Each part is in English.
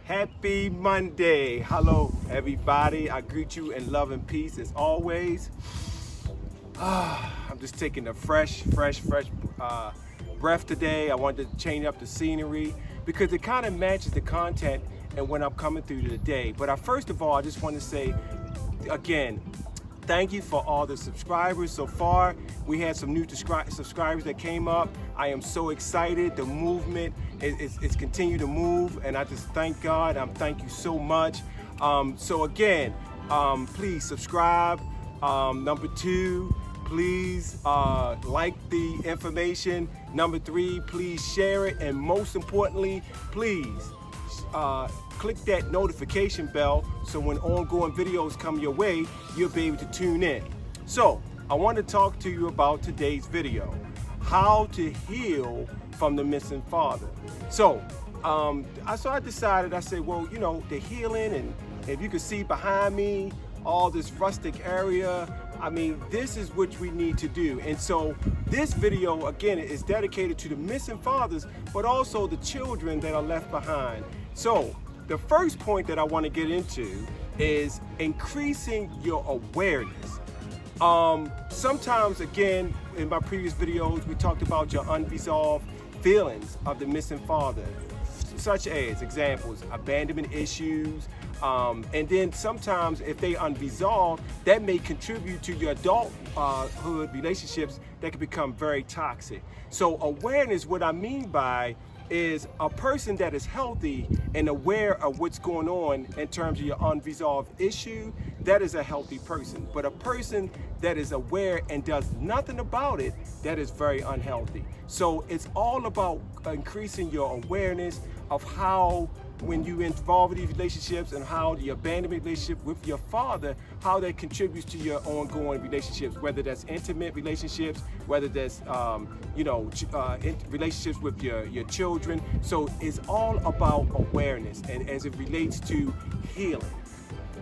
Happy Monday. Hello, everybody. I greet you in love and peace as always. I'm just taking a fresh breath today. I wanted to change up the scenery because it kind of matches the content and when I'm coming through the day. But first of all, I just want to say again, thank you for all the subscribers so far. We had some new subscribers that came up. I am so excited. The movement is continuing to move, and I just thank God. Thank you so much. So again, please subscribe. Number 2, please like the information. Number 3, please share it. And most importantly, please click that notification bell so when ongoing videos come your way, you'll be able to tune in. So I want to talk to you about today's video, how to heal from the missing father. So I decided, I said, well, you know, the healing, and if you can see behind me, all this rustic area, I mean, this is what we need to do. And so this video, again, is dedicated to the missing fathers, but also the children that are left behind. So the first point that I want to get into is increasing your awareness. Sometimes, again, in my previous videos, we talked about your unresolved feelings of the missing father, such as examples, abandonment issues, and then sometimes if they unresolved, that may contribute to your adulthood relationships that can become very toxic. So awareness, what I mean by is a person that is healthy and aware of what's going on in terms of your unresolved issue, that is a healthy person. But a person that is aware and does nothing about it, that is very unhealthy. So it's all about increasing your awareness of how, when you involve in these relationships, and how the abandonment relationship with your father, how that contributes to your ongoing relationships, whether that's intimate relationships, whether that's relationships with your children. So it's all about awareness, and as it relates to healing,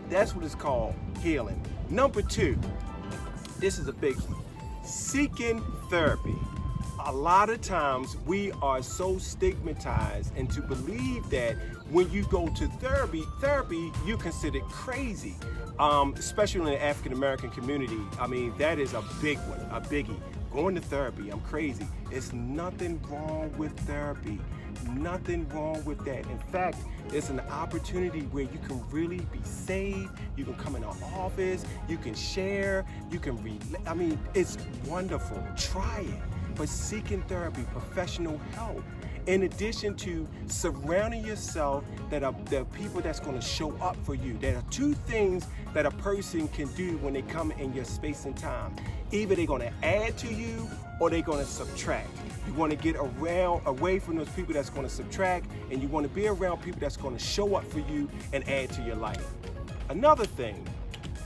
that's what it's called, healing. Number 2, this is a big one, seeking therapy. A lot of times we are so stigmatized and to believe that when you go to therapy, you're considered crazy, especially in the African American community. I mean, that is a big one, a biggie. Going to therapy, I'm crazy. There's nothing wrong with therapy. Nothing wrong with that. In fact, it's an opportunity where you can really be saved. You can come in our office, you can share, you can I mean, it's wonderful. Try it. But seeking therapy, professional help, in addition to surrounding yourself that are the people that's going to show up for you. There are 2 things that a person can do when they come in your space and time. Either they're going to add to you or they're going to subtract. You want to get away from those people that's going to subtract, and you want to be around people that's going to show up for you and add to your life. Another thing,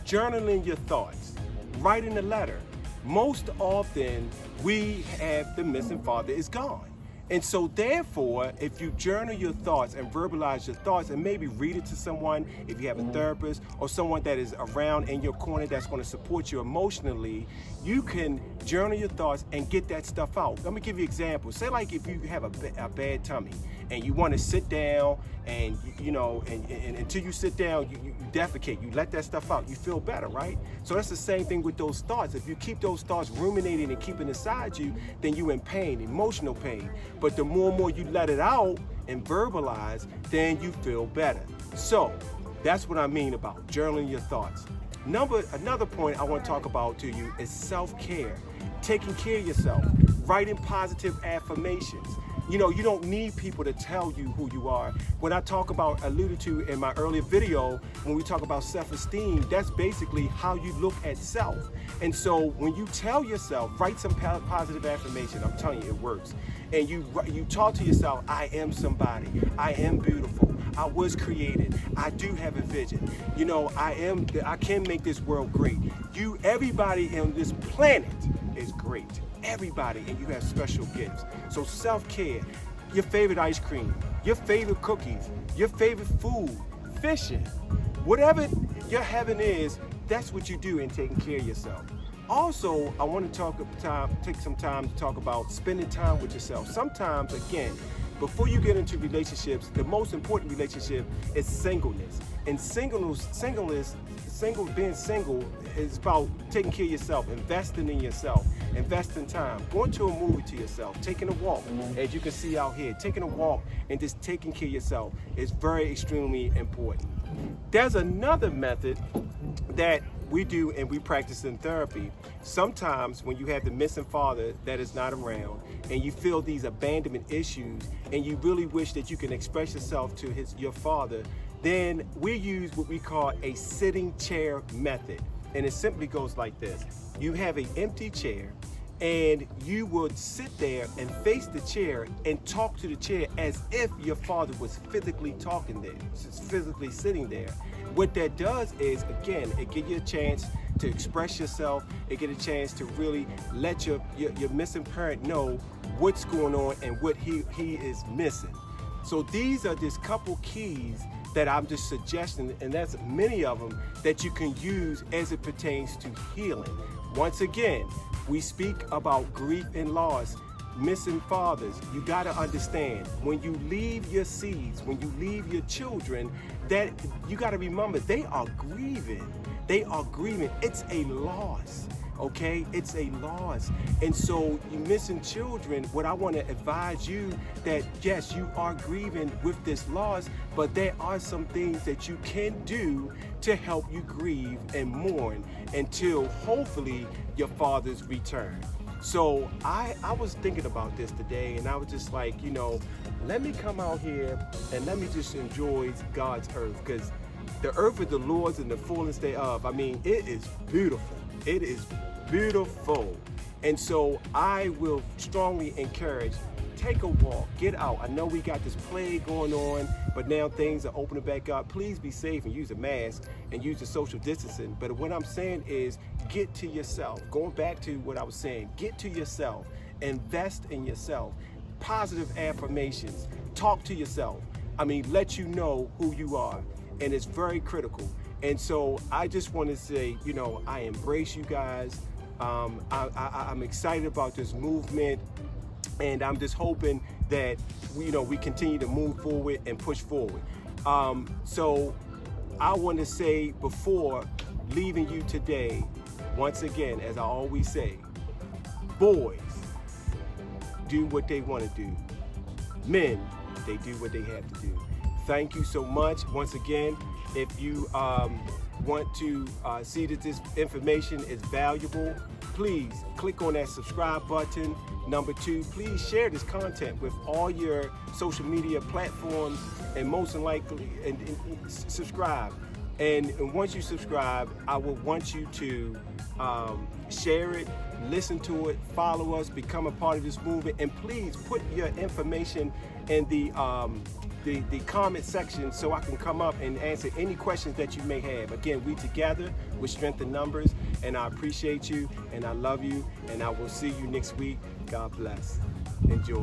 journaling your thoughts, writing a letter. Most often we have the missing father is gone. And so therefore, if you journal your thoughts and verbalize your thoughts and maybe read it to someone, if you have a therapist or someone that is around in your corner that's going to support you emotionally, you can journal your thoughts and get that stuff out. Let me give you an example. Say like if you have a bad tummy and you want to sit down and, you know, and until you sit down, you defecate, you let that stuff out, you feel better, right? So that's the same thing with those thoughts. If you keep those thoughts ruminating and keeping inside you, then you're in pain, emotional pain. But the more and more you let it out and verbalize, then you feel better. So that's what I mean about journaling your thoughts. Another point I want to talk about to you is self-care, taking care of yourself, writing positive affirmations. You know, you don't need people to tell you who you are. When I alluded to in my earlier video, when we talk about self-esteem, that's basically how you look at self. And so when you tell yourself, write some positive affirmation, I'm telling you, it works. And you talk to yourself, I am somebody, I am beautiful, I was created, I do have a vision. You know, I can make this world great. Everybody on this planet is great. Everybody, and you have special gifts. So self-care, your favorite ice cream, your favorite cookies, your favorite food, fishing, whatever your heaven is, that's what you do in taking care of yourself. Also, I want to take some time to talk about spending time with yourself. Sometimes, again, before you get into relationships, the most important relationship is singleness. And being single is about taking care of yourself, investing in yourself, investing time, going to a movie to yourself, taking a walk, as you can see out here, taking a walk and just taking care of yourself is very extremely important. There's another method that we do and we practice in therapy. Sometimes when you have the missing father that is not around and you feel these abandonment issues and you really wish that you can express yourself to your father, then we use what we call a sitting chair method. And it simply goes like this. You have an empty chair and you would sit there and face the chair and talk to the chair as if your father was physically talking there, physically sitting there. What that does is, again, it gives you a chance to express yourself. It gives a chance to really let your missing parent know what's going on and what he is missing. So these are just couple keys that I'm just suggesting, and that's many of them that you can use as it pertains to healing. Once again, we speak about grief and loss, missing fathers. You got to understand, when you leave your seeds, when you leave your children, that you got to remember they are grieving. They are grieving. It's a loss. Okay, it's a loss. And so you missing children, what I want to advise you that yes, you are grieving with this loss, but there are some things that you can do to help you grieve and mourn until hopefully your father's return. So I was thinking about this today, and I was just like, you know, let me come out here and let me just enjoy God's earth, because the earth is the Lord's and the fullness thereof. I mean, it is beautiful. It is beautiful. And so I will strongly encourage, take a walk, get out. I know we got this plague going on, but now things are opening back up. Please be safe and use a mask and use the social distancing. But what I'm saying is get to yourself. Going back to what I was saying, get to yourself, invest in yourself, positive affirmations, talk to yourself. I mean, let you know who you are. And it's very critical. And so I just want to say, you know, I embrace you guys. I'm excited about this movement, and I'm just hoping that we continue to move forward and push forward. So I want to say, before leaving you today, once again, as I always say, boys do what they want to do. Men, they do what they have to do. Thank you so much. Once again, if you want to see that this information is valuable, please click on that subscribe button. Number 2, please share this content with all your social media platforms, and most likely, and subscribe. And once you subscribe, I will want you to share it, listen to it, follow us, become a part of this movement, and please put your information in the comment section so I can come up and answer any questions that you may have. Again, we together with Strength in Numbers, and I appreciate you and I love you, and I will see you next week. God bless. Enjoy.